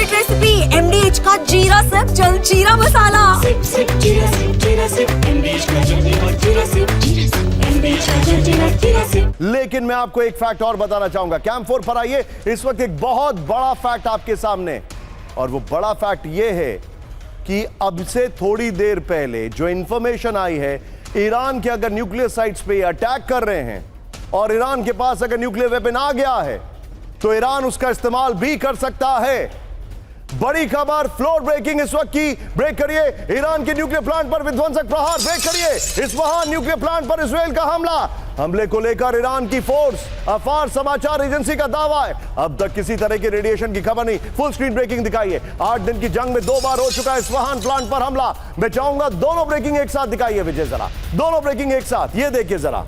Favourite recipe MDH का जीरा SIP jaljeera मसाला। SIP SIP जीरा सिप MDH का जलजीरा और जीरा सिप MDH का जलजीरा जीरा सिप। लेकिन मैं आपको एक फैक्ट और बताना चाहूंगा। कैंप 4 पर आइए, इस वक्त एक बहुत बड़ा फैक्ट आपके सामने, और वो बड़ा फैक्ट ये है कि अब से थोड़ी देर पहले जो इंफॉर्मेशन आई है, ईरान के अगर न्यूक्लियर साइट्स पे अटैक कर रहे हैं और ईरान के पास अगर न्यूक्लियर वेपन आ गया है तो ईरान उसका इस्तेमाल भी कर सकता है। बड़ी खबर, फ्लोर ब्रेकिंग इस वक्त की। ब्रेक करिए, ईरान के न्यूक्लियर प्लांट पर विध्वंसक प्रहार। ब्रेक करिए, इस्फहान न्यूक्लियर प्लांट पर इजराइल का हमला। हमले को लेकर ईरान की फोर्स अफार समाचार एजेंसी का दावा है अब तक किसी तरह के रेडिएशन की खबर नहीं। फुल स्क्रीन ब्रेकिंग दिखाइए। 8 दिन की जंग में 2 बार हो चुका है इस्फहान प्लांट पर हमला। मैं चाहूंगा दोनों ब्रेकिंग एक साथ दिखाइए विजय, जरा दोनों ब्रेकिंग एक साथ, ये देखिए जरा।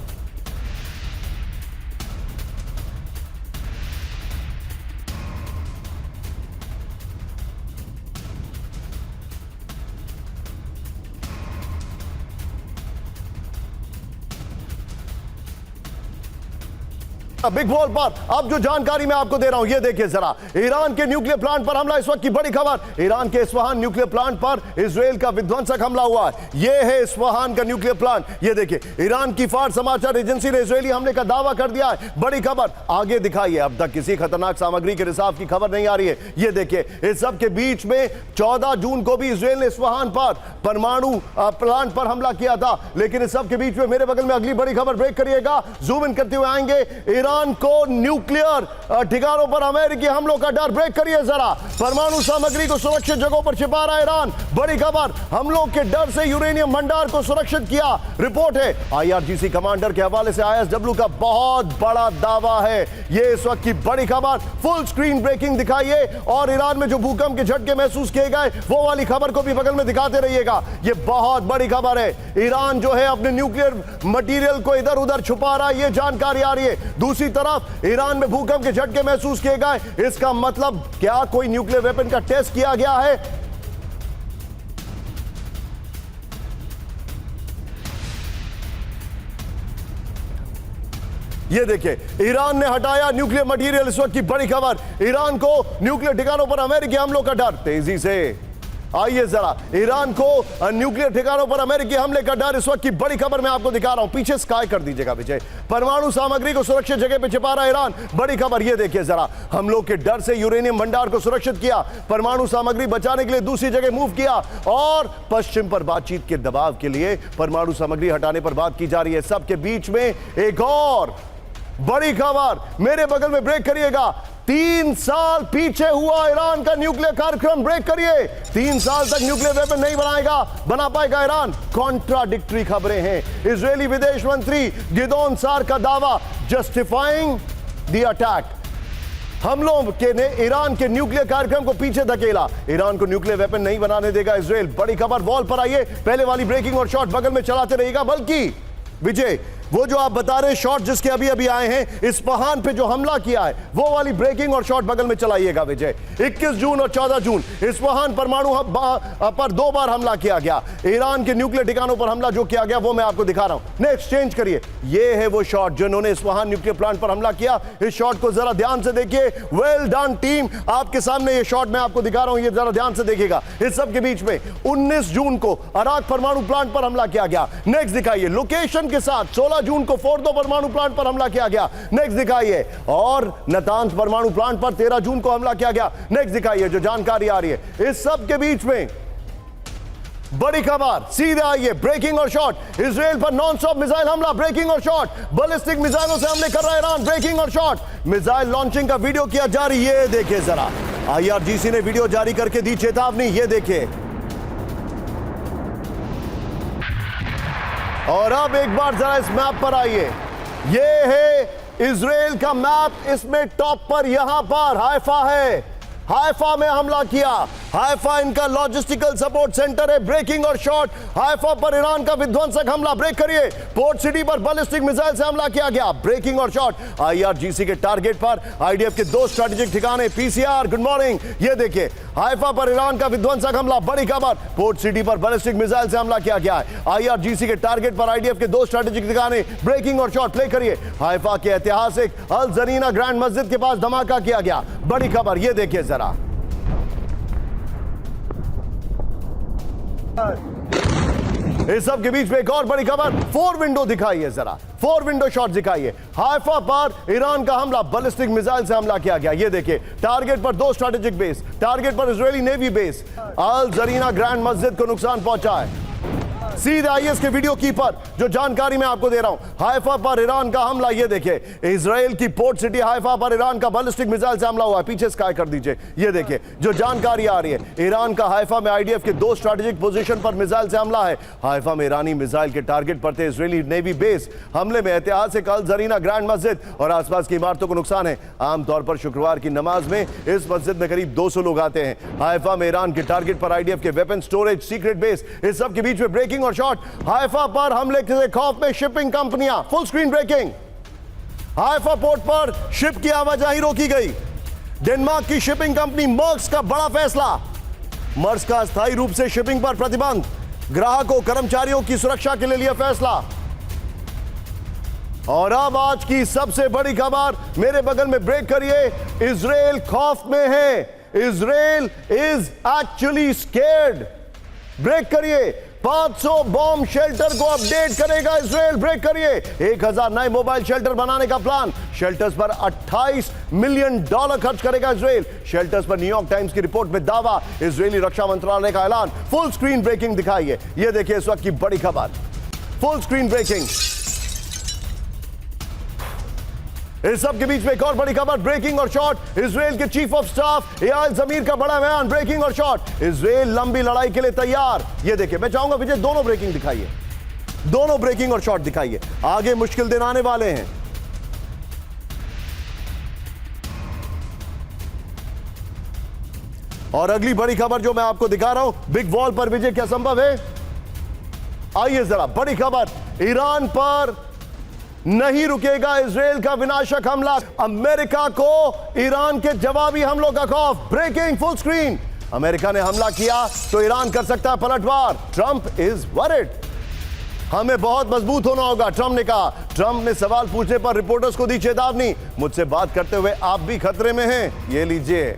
बिग बॉल पर अब जो जानकारी मैं आपको दे रहा हूं, ये देखिए जरा। ईरान के न्यूक्लियर प्लांट पर हमला, इस वक्त की बड़ी खबर। ईरान के इस्फहान न्यूक्लियर प्लांट पर इजराइल का विध्वंसक हमला हुआ है। ये है इस्फहान का न्यूक्लियर प्लांट। ये देखिए, ईरान की फार्स समाचार एजेंसी ने इजरायली हमले का दावा कर दिया है। बड़ी खबर आगे दिखाइए। अब तक किसी खतरनाक सामग्री के रिसाव की खबर नहीं आ रही है। ये देखिए, इस सब के बीच में 14 जून को भी इजराइल ने इस्फहान पर परमाणु प्लांट पर हमला किया था। लेकिन इस सब के बीच में मेरे बगल में अगली बड़ी खबर, ब्रेक करिएगा, जूम इन करते हुए आएंगे। ईरान को न्यूक्लियर ठिकानों पर अमेरिकी हमलों का डर। ब्रेक करिए जरा। परमाणु सामग्री को सुरक्षित जगहों पर छिपा रहा है ईरान। बड़ी खबर, हमलों के डर से यूरेनियम भंडार को सुरक्षित किया। रिपोर्ट है IRGC कमांडर के हवाले से ISW का बहुत बड़ा दावा है। ये इस वक्त की बड़ी खबर। फुल स्क्रीन ब्रेकिंग दिखाइए और ईरान में जो भूकंप के झटके महसूस किए गए वो वाली खबर को भी बगल में दिखाते रहिएगा। ये बहुत बड़ी खबर है। ईरान जो है अपने न्यूक्लियर मटेरियल को इधर उधर छुपा रहा है, ये जानकारी आ रही है। दूसरी तरफ ईरान में भूकंप के झटके महसूस किए गए। इसका मतलब क्या कोई न्यूक्लियर वेपन का टेस्ट किया गया है? ये देखिए, ईरान ने हटाया न्यूक्लियर मटेरियल। इस वक्त की बड़ी खबर, ईरान को न्यूक्लियर ठिकानों पर अमेरिकी हमलों का डर। तेजी से आइए जरा, ईरान को न्यूक्लियर ठिकानों पर अमेरिकी हमले का डर। इस वक्त की बड़ी खबर मैं आपको दिखा रहा हूं, पीछे स्काई कर दीजिएगा विजय। परमाणु सामग्री को सुरक्षित जगह पर छिपा रहा ईरान। बड़ी खबर, ये देखिए जरा। हमलों के डर से यूरेनियम भंडार को सुरक्षित किया, परमाणु सामग्री बचाने के लिए दूसरी जगह मूव किया, और पश्चिम पर बातचीत के दबाव के लिए परमाणु सामग्री हटाने पर बात की जा रही है। सबके बीच में एक और बड़ी खबर, मेरे बगल में ब्रेक करिएगा। 3 साल पीछे हुआ ईरान का न्यूक्लियर कार्यक्रम। ब्रेक करिए। 3 साल तक न्यूक्लियर वेपन नहीं बना पाएगा ईरान। कॉन्ट्राडिक्टरी खबरें हैं। इजरायली विदेश मंत्री गिदोन सार का दावा, जस्टिफाइंग द अटैक। हमलों के ने ईरान के न्यूक्लियर कार्यक्रम को पीछे धकेला। ईरान को न्यूक्लियर वेपन नहीं बनाने देगा इजराइल। बड़ी खबर, वॉल पर आइए। पहले वाली ब्रेकिंग और शॉट बगल में चलाते रहिएगा। बल्कि विजय, वो जो आप बता रहे शॉट जिसके अभी अभी आए हैं, इस्फहान पे जो हमला किया है, वो वाली ब्रेकिंग और शॉट बगल में चलाइएगा विजय। 21 जून और 14 जून इस्फहान परमाणु पर 2 बार हमला किया गया। ईरान के न्यूक्लियर ठिकानों पर हमला जो किया गया वो मैं आपको दिखा रहा हूं। नेक्स्ट चेंज करिए। ये है वो शॉट जिन्होंने इस्फहान न्यूक्लियर प्लांट पर हमला किया। इस शॉट को जरा ध्यान से देखिए। वेल डन टीम, आपके सामने ये शॉट मैं आपको दिखा रहा हूं, ये जरा ध्यान से देखिएगा। इस सब के बीच में 19 जून को अराक परमाणु प्लांट पर हमला किया गया। नेक्स्ट दिखाइए, लोकेशन के साथ 16 जून को फोर्डो परमाणु प्लांट पर हमला किया गया। नेक्स्ट दिखाइए, और नातांज परमाणु प्लांट पर 13 जून को हमला किया गया। नेक्स्ट दिखाइए जो जानकारी आ रही है। इस सब के बीच में बड़ी खबर, सीधे आइए, ब्रेकिंग और शॉट। इजराइल पर नॉन स्टॉप मिसाइल हमला। ब्रेकिंग और शॉट। बैलिस्टिक मिसाइलों से हमले कर रहा है ईरान। ब्रेकिंग और शॉट। मिसाइल लॉन्चिंग का वीडियो किया जारी। ये देखिए जरा, IRGC ने वीडियो जारी करके दी चेतावनी। ये देखिए, और अब एक बार जरा इस मैप पर आइए। ये है इजराइल का मैप। इसमें टॉप पर यहां पर हाइफा है। हाइफा में हमला किया। हाइफा इनका लॉजिस्टिकल सपोर्ट सेंटर है। ब्रेकिंग और शॉट। हाइफा पर ईरान का विध्वंसक हमला। ब्रेक करिए। पोर्ट सिटी पर बैलिस्टिक मिसाइल से हमला किया गया। ब्रेकिंग और शॉट। IRGC के टारगेट पर IDF के 2 स्ट्रेटेजिक ठिकाने। PCR, good morning. ये देखिए, हाइफा पर ईरान का विध्वंसक हमला। बड़ी खबर, पोर्ट सिटी पर बैलिस्टिक मिसाइल से हमला किया गया है। IRGC के टारगेट पर IDF के 2 स्ट्रेटेजिक ठिकाने। ब्रेकिंग और शॉट प्ले करिए। हाइफा के ऐतिहासिक अल जरीना ग्रैंड मस्जिद के पास धमाका किया गया। बड़ी खबर, ये देखिए जरा। इस सब के बीच में एक और बड़ी खबर, 4 विंडो दिखाइए जरा, 4 विंडो शॉट दिखाइए। हाइफा पर ईरान का हमला, बैलिस्टिक मिसाइल से हमला किया गया। ये देखिए, टारगेट पर 2 स्ट्रेटेजिक बेस, टारगेट पर इजरायली नेवी बेस। अल जरीना ग्रैंड मस्जिद को नुकसान पहुंचा है। सीधे आईएस के वीडियो की पर जो जानकारी मैं आपको दे रहा हूं, हाइफा पर ईरान का हमला। ये देखिए, इजराइल की पोर्ट सिटी हाइफा पर ईरान का बैलिस्टिक मिसाइल से हमला हुआ है। पीछे स्काई कर दीजिए, ये देखिए जो जानकारी आ रही है, ईरान का हाइफा में आईडीएफ के 2 स्ट्रेटेजिक पोजीशन पर मिसाइल से हमला है। हाइफा में ईरानी मिसाइल के टारगेट पर थे इजरायली नेवी बेस। हमले में ऐतिहासिक अल जरीना ग्रैंड मस्जिद और आसपास की इमारतों को नुकसान है। आमतौर पर शुक्रवार की नमाज में इस मस्जिद में करीब 200 लोग आते हैं। हाइफा में ईरान के टारगेट पर आईडीएफ के वेपन स्टोरेज, सीक्रेट बेस। इस सब के बीच में ब्रेकिंग और शॉट, हाइफा पर हमले के खौफ में शिपिंग कंपनियां, full screen breaking. Haifa port पर शिप की आवाजाही रोकी गई। डेनमार्क की शिपिंग कंपनी मर्स्क का बड़ा फैसला, मर्स्क का अस्थायी रूप से शिपिंग पर प्रतिबंध, ग्राहकों कर्मचारियों की सुरक्षा के लिए लिया फैसला। और अब आज की सबसे बड़ी खबर, मेरे बगल में ब्रेक करिए, इजराइल खौफ में है। Israel is actually scared. Break करिए, 500 बॉम्ब शेल्टर को अपडेट करेगा इजराइल। ब्रेक करिए, 1000 नए मोबाइल शेल्टर बनाने का प्लान। शेल्टर्स पर $28 मिलियन खर्च करेगा इजराइल। शेल्टर्स पर न्यूयॉर्क टाइम्स की रिपोर्ट में दावा, इजरायली रक्षा मंत्रालय का ऐलान। फुल स्क्रीन ब्रेकिंग दिखाइए, यह देखिए इस वक्त की बड़ी खबर, फुल स्क्रीन ब्रेकिंग। इस सब के बीच में एक और बड़ी खबर, ब्रेकिंग और शॉट, इजराइल के चीफ ऑफ स्टाफ एयाल जमीर का बड़ा बयान। ब्रेकिंग और शॉट, इजराइल लंबी लड़ाई के लिए तैयार। ये देखिए, मैं चाहूंगा विजय दोनों ब्रेकिंग दिखाइए, दोनों ब्रेकिंग और शॉट दिखाइए। आगे मुश्किल दिन आने वाले हैं। और अगली बड़ी खबर जो मैं आपको दिखा रहा हूं, बिग वॉल पर विजय क्या संभव है? आइए जरा, बड़ी खबर, ईरान पर नहीं रुकेगा इजराइल का विनाशक हमला। अमेरिका को ईरान के जवाबी हमलों का खौफ। ब्रेकिंग, फुल स्क्रीन, अमेरिका ने हमला किया तो ईरान कर सकता है पलटवार। Trump is worried. हमें बहुत मजबूत होना होगा, ट्रंप ने कहा। ट्रंप ने सवाल पूछने पर रिपोर्टर्स को दी चेतावनी, मुझसे बात करते हुए आप भी खतरे में हैं, ये लीजिए।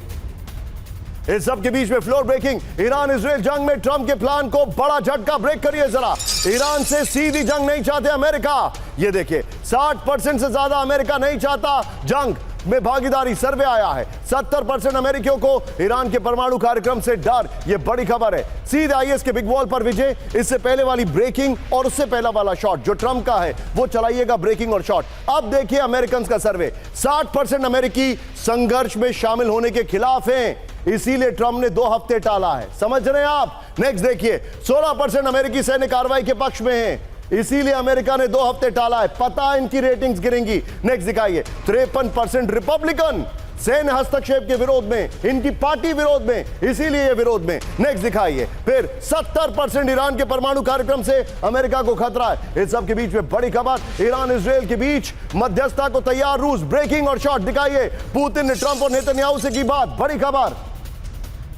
इस सब के बीच में फ्लोर ब्रेकिंग, ईरान इजराइल जंग में ट्रंप के प्लान को बड़ा झटका। ब्रेक करिए जरा, ईरान से सीधी जंग नहीं चाहते अमेरिका। ये देखिए, 60% से ज्यादा अमेरिका नहीं चाहता जंग में भागीदारी। सर्वे आया है 70% अमेरिकियों को ईरान के परमाणु कार्यक्रम से डर। यह बड़ी खबर है। सीधे आईएस के बिग वॉल पर विजय, इससे पहले वाली ब्रेकिंग और उससे पहला वाला शॉट जो ट्रंप का है वो चलाइएगा, ब्रेकिंग और शॉट। अब देखिए अमेरिकन का सर्वे, 60% अमेरिकी संघर्ष में शामिल होने के खिलाफ हैं, इसीलिए ट्रंप ने 2 हफ्ते टाला है। समझ रहे हैं आप? नेक्स्ट देखिए, 16% अमेरिकी सैन्य कार्रवाई के पक्ष में हैं, इसीलिए अमेरिका ने 2 हफ्ते टाला है। पता है इनकी रेटिंग्स गिरेंगी। नेक्स्ट दिखाइए, 53% रिपब्लिकन सैन्य हस्तक्षेप के विरोध में, इनकी पार्टी विरोध में, इसीलिए ये विरोध में। नेक्स्ट दिखाइए, फिर 70% ईरान के परमाणु कार्यक्रम से अमेरिका को खतरा है। इस सब के बीच में बड़ी खबर, ईरान इजराइल के बीच मध्यस्थता को तैयार रूस। ब्रेकिंग और शॉट दिखाइए, पुतिन ने ट्रंप और नेतन्याहू से की बात। बड़ी खबर,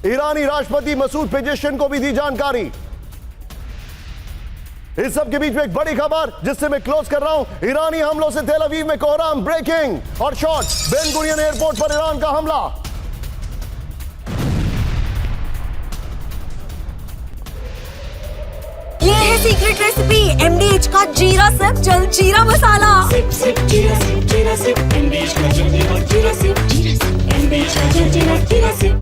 ईरानी राष्ट्रपति मसूद पेजेश्किन को भी दी जानकारी। इस सब के बीच में एक बड़ी खबर जिससे मैं क्लोज कर रहा हूं, ईरानी हमलों से तेल अवीव में कोहराम। ब्रेकिंग और शॉट, बेन गुरियन एयरपोर्ट पर ईरान का हमला। ये है सीक्रेट रेसिपी MDH का जीरा सिप जल जीरा मसाला। सिप सिप जीरा सिप, MDH का जल्दी और जीरा सिप, MDH का जल्दी और जीरा सिप।